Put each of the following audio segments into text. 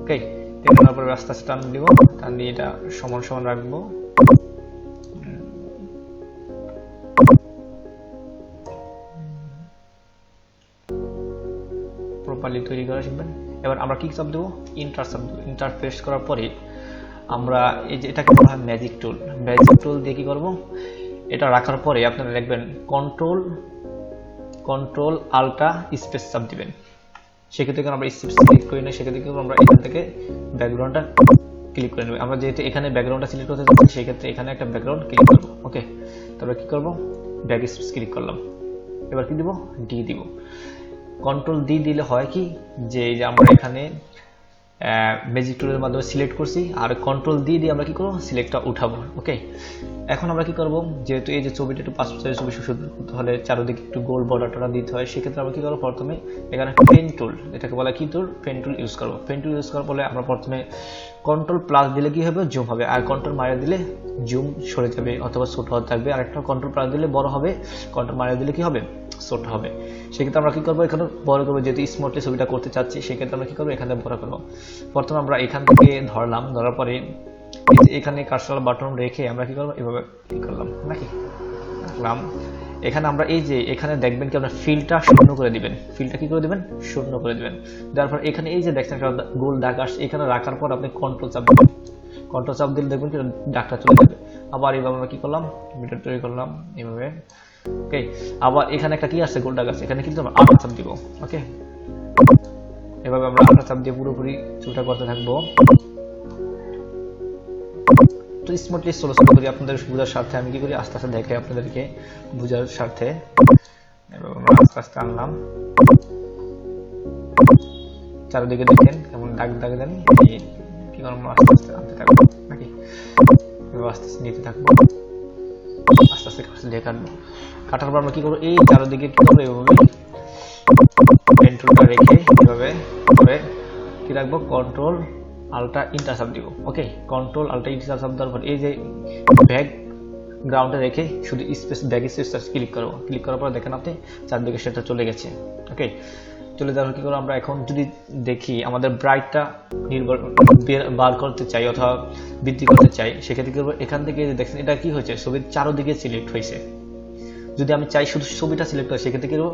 ওকে, টেনে পরে আস্তে আস্তে টান দিব, টান দিয়ে এটা সমান সমান রাখবো। প্রপারলি তৈরি করা শিখবেন। এবার আমরা কি চাপ দেবো, ইন্টার চাপ দেবো। ইন্টার প্রেস করার পরে আমরা এই যে এটাকে বলা হয় ম্যাজিক টুল। ম্যাজিক টুল দিয়ে কি করবো, এটা রাখার পরে আপনারা লিখবেন কন্ট্রোল আল্টা স্পেস চাপ দিবেন। সেক্ষেত্রে আমরা স্পেস ক্লিক করি না, সেক্ষেত্রে আমরা এখান থেকে ব্যাকগ্রাউন্ডটা ক্লিক করে নেব। আমরা যেহেতু এখানে ব্যাকগ্রাউন্ডটা সিলেক্ট করতে যাচ্ছি, সেক্ষেত্রে এখানে একটা ব্যাকগ্রাউন্ড ক্লিক করব। ওকে, তারপরে কি করব, ব্যাক স্পেস ক্লিক করলাম। এবার কি দিব, ডি দিব। কন্ট্রোল ডি দিলে হয় কি, যে আমরা এখানে ম্যাজিক টুলের মাধ্যমে সিলেক্ট করছি, আর কন্ট্রোল দিয়ে আমরা কি করব, সিলেক্টটা উঠাবো। ওকে, এখন আমরা কি করব, যেহেতু এই যে ছবিটা একটু পাসপোর্টের ছবি সুন্দর করতে হলে চারদিকে একটু গোল বর্ডারটা দিতে হয়, সেক্ষেত্রে আমরা কি করব, প্রথমে এখানে পেন টুল, এটাকে বলা কি টুল, পেন টুল ইউজ করব। পেন টুল ইউজ করার পরে আমরা প্রথমে কন্ট্রোল প্লাস দিলে কি হবে, জুম হবে, আর কন্ট্রোল মারা দিলে জুম সরে যাবে অথবা ছোট হতে থাকবে। আর একটা কন্ট্রোল প্লাস দিলে বড় হবে, কন্ট্রোল মারা দিলে কি হবে, ছোট হবে। সেক্ষেত্রে আমরা কি করবো, এখানে বড় করবো, যেহেতু স্মুথলি ছবিটা করতে চাচ্ছি, সেক্ষেত্রে আমরা কি করবো, এখানে বড় করবো। প্রথমে আমরা এখান থেকে ধরলাম, ধরার পরে এখানে কার্সর বাটন রেখে আমরা কি করবো, এভাবে ক্লিক করলাম, নাকি রাখলাম। এখানে আমরা এই যে এখানে দেখবেন কি, আমরা ফিলটা শূন্য করে দিবেন। ফিলটা কি করে দিবেন, শূন্য করে দিবেন। তারপর এখানে এই যে দেখছেন একটা গোল দাগ আসছে, এখানে রাখার পর আপনি কন্ট্রোল চাপ দিবেন। কন্ট্রোল চাপ দিলে দেখবেন কি দাগটা চলে যাবে। আবার এইভাবে আমরা কি করলাম, ভিডিও তৈরি করলাম এইভাবে। ওকে, আবার এখানে একটা কি আছে, গোল দাগ আছে, এখানে কিন্তু আমরা আল্টা চাপ দিব। ওকে, এভাবে আমরা আল্টা চাপ দিয়ে পুরোপুরি চুলটা করতে থাকবো। তো স্মুথলি স্লো স্লো করি আপনাদের বোঝার স্বার্থে, আমি কি করি, আস্তে আস্তে দেখাই আপনাদেরকে বোঝার স্বার্থে। এভাবে আমরা আস্তে আস্তে আনলাম, চারিদিকে দেখেন কেমন দাগ দাগ দেন, কি করবো, আস্তে আস্তে আনতে থাকবো, নাকি আস্তে আস্তে নিতে থাকবো, আস্তে আস্তে দিয়ে কাটবো। কাটার পর আমরা কি করবো, এই চারিদিকে কি করবো, এইভাবে পেন টুলটা রেখে এইভাবে করে কি রাখবো, কন্ট্রোল আল্টা ইন্টার চাপ দিব। ওকে, কন্ট্রোল আল্টা ইন্টার চাপ দেওয়ার পর এই যে ব্যাক গ্রাউন্ডে রেখে শুধু স্পেস ব্যাক স্পেস ক্লিক করবো। ক্লিক করার পর দেখেন আপনি চারদিকে সেটা চলে গেছে। ওকে, চলে যাওয়ার কি করবো, আমরা এখন যদি দেখি আমাদের ব্রাইটটা বার করতে চাই অথবা বৃদ্ধি করতে চাই, সেক্ষেত্রে কি করবো, এখান থেকে দেখছেন এটা কি হয়েছে, ছবির চারদিকে সিলেক্ট হয়েছে। যদি আমি চাই শুধু ছবিটা সিলেক্ট করি, সেক্ষেত্রে কি করবো,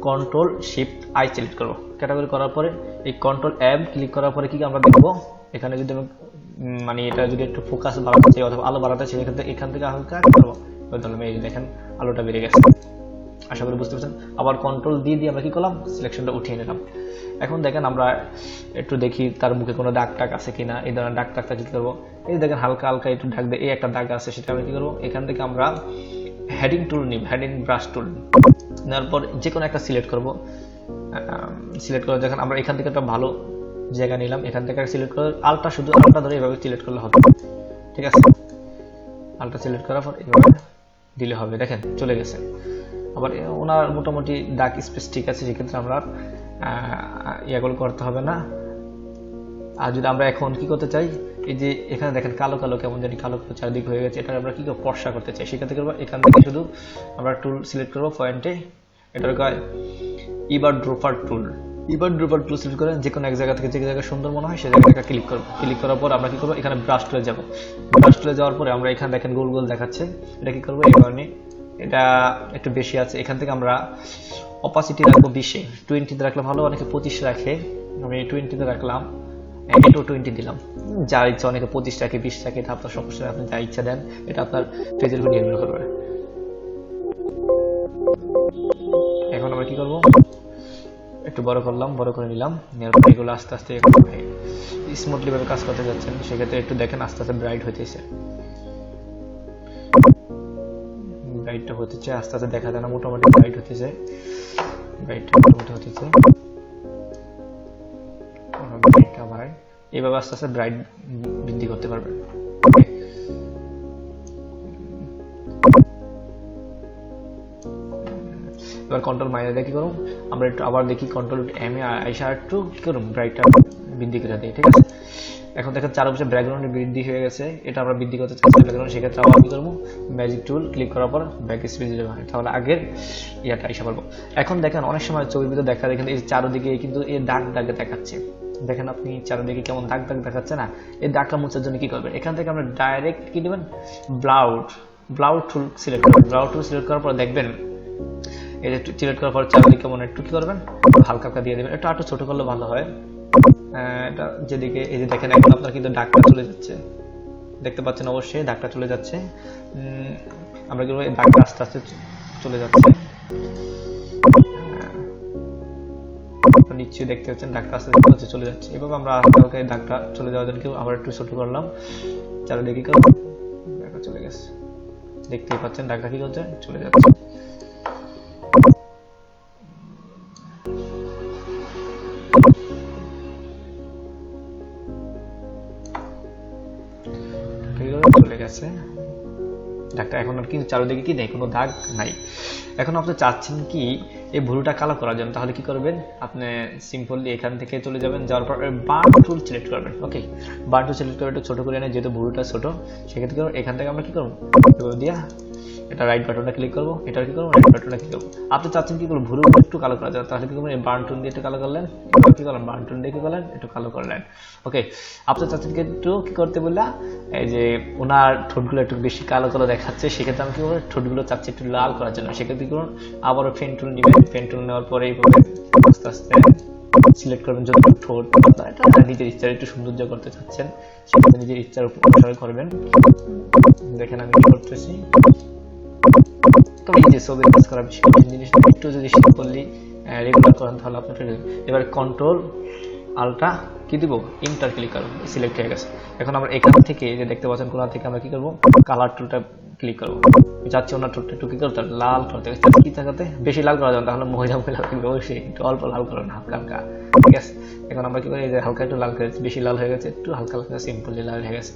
কন্ট্রোল শিফট আই সিলেক্ট করবো। ক্যাটাগরি করার পরে এই কন্ট্রোল এম ক্লিক করার পরে কি আমরা দেখবো, এখানে যদি আমি মানে এটা যদি একটু ফোকাস বাড়াতে চাই অথবা আলো বাড়াতে চাই, সেক্ষেত্রে এখান থেকে হালকা করবো, এই দেখেন আলোটা বেড়ে গেছে। আশা করি বুঝতে পারছেন। আবার কন্ট্রোল দিয়ে আমরা কি করলাম, সিলেকশনটা উঠিয়ে নিলাম। এখন দেখেন আমরা একটু দেখি তার মুখে কোনো দাগ টাগ আছে কিনা। এই ধরনের দাগ টাগটা কি করবো, এই দেখেন হালকা হালকা একটু দাগ দেয়, এই একটা দাগ আছে, সেটা আমি কি করবো, এখান থেকে আমরা হেডিং টুল নিব, হেডিং ব্রাশ টুল নেওয়ার পর যে কোনো একটা সিলেক্ট করবো। সিলেক্ট করে দেখেন আমরা এখান থেকে একটা ভালো জায়গা নিলাম, এখান থেকে সিলেক্ট করে আলটা, শুধু আলটা ধরে এভাবে সিলেক্ট করলে হবে, ঠিক আছে। আলটা সিলেক্ট করার পর এভাবে দিলে হবে, দেখেন চলে গেছে। আবার ওনার মোটামুটি দাগ স্পেস ঠিক আছে, সেক্ষেত্রে আমরা ইয়াগুলো করতে হবে না। আর যদি আমরা এখন কি করতে চাই, এই যে এখানে দেখেন কালো কালো কেমন জানি কালো কালো চারদিক হয়ে গেছে, এটা আমরা কি করবো, ফর্সা করতে চাই, সেক্ষেত্রে করবো এখান থেকে শুধু আমরা টুল সিলেক্ট করবো পয়েন্টে, এটার ইবার ড্রপার টুল। ইবার ড্রপার টুল সিলেক্ট করে যে কোনো এক জায়গা থেকে যে জায়গায় সুন্দর মনে হয় সেই জায়গাটা ক্লিক করবো। ক্লিক করার পর আমরা কি করবো, এখানে ব্রাশ টুলে যাবো। ব্রাশ টুলে যাওয়ার পরে আমরা এখানে দেখেন গোল গোল দেখাচ্ছে, এটা কি করবো, এই কারণে এটা একটু বেশি আছে, এখান থেকে আমরা অপাসিটি রাখবো 20-এ, 20-তে রাখলে ভালো, অনেকে 25 রাখে, আমি 20-তে রাখলাম, এটাও 20 দিলাম। যার ইচ্ছা, অনেকে 25 রাখে, 20 রাখে, এটা আপনার সমস্যা, আপনি যা ইচ্ছা দেন, এটা আপনার পেজের উপর নির্ভর করবে। এখন আমরা কি করবো, একটু বড় করলাম, বড় করে নিলাম, নেওয়ার পর এগুলো আস্তে আস্তে স্মুথলি ভাবে কাজ করতে যাচ্ছেন, সেক্ষেত্রে একটু দেখেন আস্তে আস্তে ব্রাইট হইতেছে, ব্রাইটটা হতেছে আস্তে আস্তে, দেখা যায় না, মোটামুটি ব্রাইট হতেছে, ব্রাইটটা মোটামুটি হতেছে। এইভাবে আস্তে আস্তে ব্রাইট বৃদ্ধি করতে পারবেন। এবার কন্ট্রোল মাইনাস কি করুন, আমরা একটু আবার দেখি কন্ট্রোল এম এ আইসা একটু কি করুন, ব্রাইটটা বৃদ্ধি করে দিই, ঠিক আছে। এখন দেখেন চারপাশে ব্যাকগ্রাউন্ডে বৃদ্ধি হয়ে গেছে, এটা আমরা বৃদ্ধি করতে চাচ্ছি ব্যাকগ্রাউন্ড, সেক্ষেত্রে আবার কি করবো, ম্যাজিক টুল ক্লিক করার পর ব্যাক স্পেস দিতে হবে, তাহলে আগের ইয়াটা আইসা পারবো। এখন দেখেন অনেক সময় ছবির ভিতরে দেখা যায় কিন্তু এই চারদিকে কিন্তু এই দাগ দাগে দেখাচ্ছে, দেখেন আপনি চারিদিকে কেমন দাগ দাগ দেখাচ্ছে না, এই দাগটা মোছার জন্য কি করবেন, এখান থেকে আমরা ডাইরেক্ট কি দেবেন, ব্লাউড টুল সিলেক্ট করবেন। ব্লাউড টুল সিলেক্ট করার পর দেখবেন এই যে সিলেক্ট করার পর চারিদিকে মনে একটু কি করবেন, হালকা হালকা দিয়ে দেবেন, এটা একটু ছোট করলে ভালো হয়। এটা যেদিকে এই যে দেখেন এখন আপনার কিন্তু দাগটা চলে যাচ্ছে, দেখতে পাচ্ছেন অবশ্যই দাগটা চলে যাচ্ছে। আমরা কি এই দাগটা আস্তে আস্তে চলে যাচ্ছে, নিশ্চয়ই দেখতে পাচ্ছেন দাগটা আস্তে আস্তে চলে যাচ্ছে। এভাবে আমরা আস্তে আস্তে দাগটা চলে যাওয়ার জন্য আবার একটু ছোট করলাম, চারিদিকে দাগটা চলে গেছে, দেখতেই পাচ্ছেন দাগটা কি করছে, চলে যাচ্ছে। চলে গেছে দাগটা, এখন আর কিন্তু চারিদিকে কি নেই, কোনো দাগ নাই। এখন আপনি চাচ্ছেন কি এই ভুরুটা কালো করার জন্য, তাহলে কি করবেন, আপনি সিম্পলি এখান থেকে চলে যাবেন, যাওয়ার পর বার্ন টুল সিলেক্ট করবেন। ওকে, বার্ন টুল সিলেক্ট করে একটু ছোট করে নেন, যেহেতু ভুরুটা ছোট, সেক্ষেত্রে এখান থেকে আমরা কি করবো, দিয়া এটা রাইট বাটনটা ক্লিক করবো, এটা কি করবো, রাইট বাটনটা ক্লিক করবো। আপনি চাচ্ছেন কি করবো, ভুরু একটু কালো করা যায়, তাহলে কি করবেন, এই বার্ন টুল দিয়ে একটু কালো করলেন, কি করলেন, বার্ন টুল দিয়ে কি করলেন, একটু কালো করলেন। ওকে, আপনি চাচ্ছেন একটু কি করতে বললা, এই যে ওনার ঠোঁটগুলো একটু বেশি কালো কালো দেখাচ্ছে, সেক্ষেত্রে আমি কি করবো, ঠোঁটগুলো চাচ্ছি একটু লাল করার জন্য, সেক্ষেত্রে কি করুন, আবারও পেন টুল নেবেন, পেন টুল নেওয়ার পরে এইভাবে আস্তে আস্তে সিলেক্ট করবেন যত ঠোঁট এটা নিজের ইচ্ছার একটু সৌন্দর্য করতে চাচ্ছেন, সেক্ষেত্রে নিজের ইচ্ছার অনুসারে করবেন। দেখেন আমি কি করতেছি, তবে এই যে ছবির কাজ করা বেশি কঠিন জিনিসটা একটু যদি সিম্পলি রেগুলার করেন তাহলে আপনার এবার কন্ট্রোল আলটা কি দিব, ইন্টার ক্লিক করব, সিলেক্ট হয়ে গেছে। এখন আমরা এখান থেকে যে দেখতে পাচ্ছেন কোণা থেকে আমরা কি করব, কালার টুলটা ক্লিক করব, যাচ্ছে ওনার ঠোঁটটা একটু কি করতে লাল করতে, কি থাকাতে বেশি লাল করা যাবে, তাহলে মহিলা লাগবে, অবশ্যই একটু অল্প লাল করুন, হালকা হালকা, ঠিক আছে। এখন আমরা কি করি, এই যে হালকা একটু লাল করে, বেশি লাল হয়ে গেছে, একটু হালকা হালকা সিম্পলি লাল হয়ে গেছে।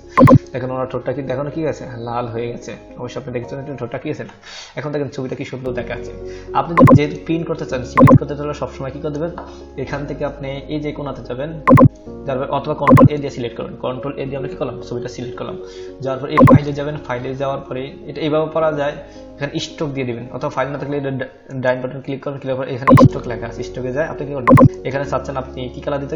এখন ওনার ঠোঁটটা কিন্তু এখনো কি গেছে, লাল হয়ে গেছে, অবশ্যই আপনি দেখছেন একটু ঠোঁটটা কি আছে। এখন দেখেন ছবিটা কি সুন্দর দেখাচ্ছে। আপনি যেহেতু প্রিন্ট করতে চান, সিলেক্ট করতে চাইলে সবসময় কি করে দেবেন, এখান থেকে আপনি এই যে কোণাতে যাবেন, অথবা কন্ট্রোল এ দিয়ে সিলেক্ট করবেন, কন্ট্রোল এ দিয়ে আমরা কি করলাম, ছবিটা সিলেক্ট করলাম, যাওয়ার পর এই ফাইলে যাবেন, ফাইলে যাওয়ার পরে এটা এইভাবে করা যায়, এখানে স্টক দিয়ে দিবেন, অথবা ফাইল না থাকলে ডাইন বাটন ক্লিক করবেন, ক্লিক করে এখানে স্টক লেখা আছে, স্টকে যায় আপনি কি করবেন, এখানে চাচ্ছেন আপনি কি কালার দিতে,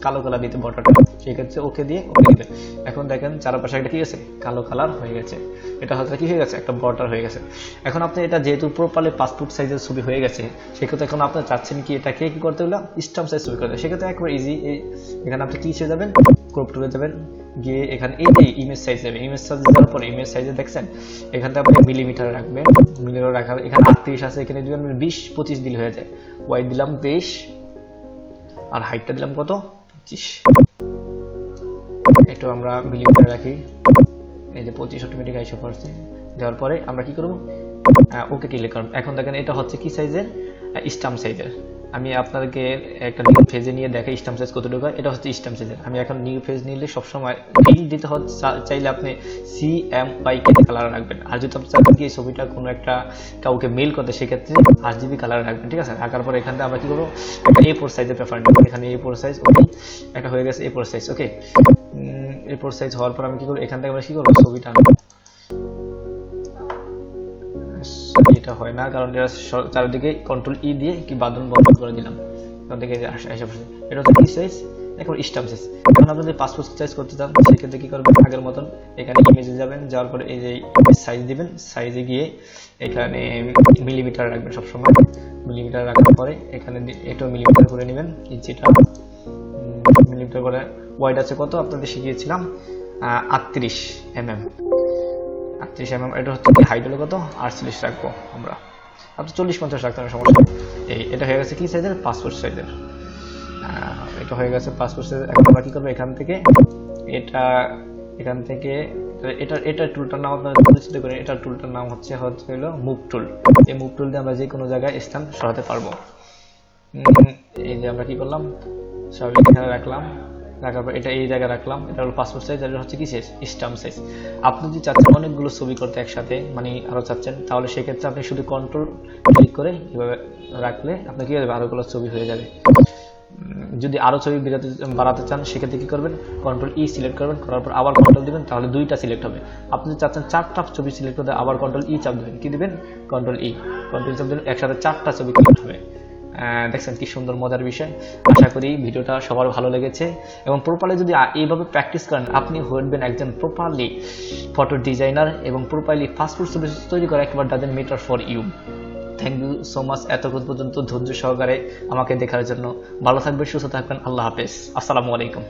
কালো কালার দিতে বর্ডারটা, সেই ক্ষেত্রে ওকে দিয়ে ওকে দিবেন। এখন দেখেন চারপাশে একটা কি আছে, কালো কালার হয়ে গেছে, এটা হয়তো কি হয়ে গেছে, একটা বর্ডার হয়ে গেছে। এখন আপনি এটা যেহেতু প্রপারলি পাসপোর্ট সাইজের ছবি হয়ে গেছে, সেক্ষেত্রে এখন আপনি চাচ্ছেন কি এটাকে কি করতে হলো, স্ট্যাম্প সাইজ ছবি করতে, সেক্ষেত্রে একবার ইজি, এখানে আপনি কি হিসেবে যাবেন, ক্রপ টুলে যাবেন, গিয়ে এখানে এই যে ইমেজ সাইজ যাবে, ইমেজ সাইজ দেওয়ার পরে ইমেজ সাইজে দেখছেন এখান থেকে আপনি মিলিমিটার রাখবেন, মিলিমিটার রাখার এখানে 38 আছে, এখানে যদি আমি 20-25 দিলে হয়ে যায়, ওয়াইড দিলাম 23 আর হাইটটা দিলাম কত, 25, একটু আমরা মিলিমিটার রাখি, এই যে 25 অটোমেটিক আইসা পড়ছে। দেওয়ার পরে আমরা কি করব, ওকে ক্লিক করব। এখন দেখেন এটা হচ্ছে কি সাইজের, স্ট্যাম্প সাইজের। আমি আপনাদেরকে একটা নিউ পেজে নিয়ে দেখাই স্ট্যাম্প সাইজ কতটুকু হয়, এটা হচ্ছে স্ট্যাম্প সাইজের। আমি এখন নিউ পেজ নিলে সবসময় লিঙ্ক দিতে হচ্ছে, চাইলে আপনি CMYK কালার রাখবেন, আর যদি আপনি চান কি এই ছবিটা কোনো একটা কাউকে মেইল করতে, সেক্ষেত্রে RGB কালার রাখবেন, ঠিক আছে। রাখার পরে এখান থেকে আমরা কি করবো, একটা A4 সাইজের পেপার নেব, এখানে A4 সাইজ, ওকে, একটা হয়ে গেছে A4 সাইজ, ওকে। A4 সাইজ হওয়ার পর আমি কি করবো, এখান থেকে আমরা কি করবো, ছবিটা আনবো, এটা হয় না কারণ এটা চারিদিকে কন্ট্রোল ই দিয়ে কি বাঁধন বন্ধ করে দিলাম, এখান থেকে এটা হচ্ছে কি সাইজ, এখন স্ট্যাম্প সাইজ। এখন আপনি যদি পাসপোর্ট সাইজ করতে চান, সেক্ষেত্রে কি করবেন, আগের মতন এখানে ইমেজে যাবেন, যাওয়ার পরে এই যে সাইজ দিবেন, সাইজে গিয়ে এখানে মিলিমিটার রাখবেন সবসময়, মিলিমিটার রাখার পরে এখানে এটাও মিলিমিটার করে নেবেন, ইঞ্চিটা মিলিমিটার করে, ওয়াইড আছে কত আপনাদের শিখিয়েছিলাম 38 mm, 38 mm, এটা হচ্ছে কি হাইট হলো কত 48 রাখবো আমরা, আপনি 40-50 রাখতে হবে, সমস্যা। এটা হয়ে গেছে কি সাইজের, পাসপোর্ট সাইজের, এটা হয়ে গেছে পাসপোর্ট সাইজ। এখন আমরা কি করবো, এখান থেকে এটা টুলটার নাম আপনারা পরিচিত করেন, এটা টুলটার নাম হলো মুভ টুল। এই মুভ টুল দিয়ে আমরা যে কোনো জায়গায় স্থান সরাতে পারবো। এই যে আমরা কি করলাম, সব এখানে রাখলাম, রাখার পর এটা এই জায়গায় রাখলাম, এটা হলো পাসপোর্ট সাইজ, এটা হচ্ছে কি সাইজ, স্ট্যাম্প সাইজ। আপনি যদি চাচ্ছেন অনেকগুলো ছবি করতে একসাথে, মানে আরো চাচ্ছেন, তাহলে সেক্ষেত্রে আপনি শুধু কন্ট্রোল ক্লিক করে এভাবে রাখলে আপনি কি হবে, আরোগুলো ছবি হয়ে যাবে। যদি আরো ছবি বাড়াতে চান, সেক্ষেত্রে কি করবেন, কন্ট্রোল ই সিলেক্ট করবেন, করার পর আবার কন্ট্রোল দিবেন, তাহলে দুইটা সিলেক্ট হবে। আপনি যদি চাচ্ছেন 4টা ছবি সিলেক্ট করতে, আবার কন্ট্রোল ই চাপ দিবেন, কি দিবেন, কন্ট্রোল ই চাপ দিবেন, একসাথে 4টা ছবি সিলেক্ট হবে। দেখছেন কি সুন্দর মজার বিষয়। আশা করি ভিডিওটা সবার ভালো লেগেছে এবং প্রপারলি যদি এইভাবে প্র্যাকটিস করেন আপনি হবেন একজন প্রপারলি ফটো ডিজাইনার এবং প্রপারলি ফাস্টফুড সার্ভিস তৈরি করা একেবারে doesn't matter for you. Thank you so much এতক্ষণ পর্যন্ত ধৈর্য সহকারে আমাকে দেখার জন্য। ভালো থাকবেন, সুস্থ থাকবেন, আল্লাহ হাফেজ, আসসালামু আলাইকুম।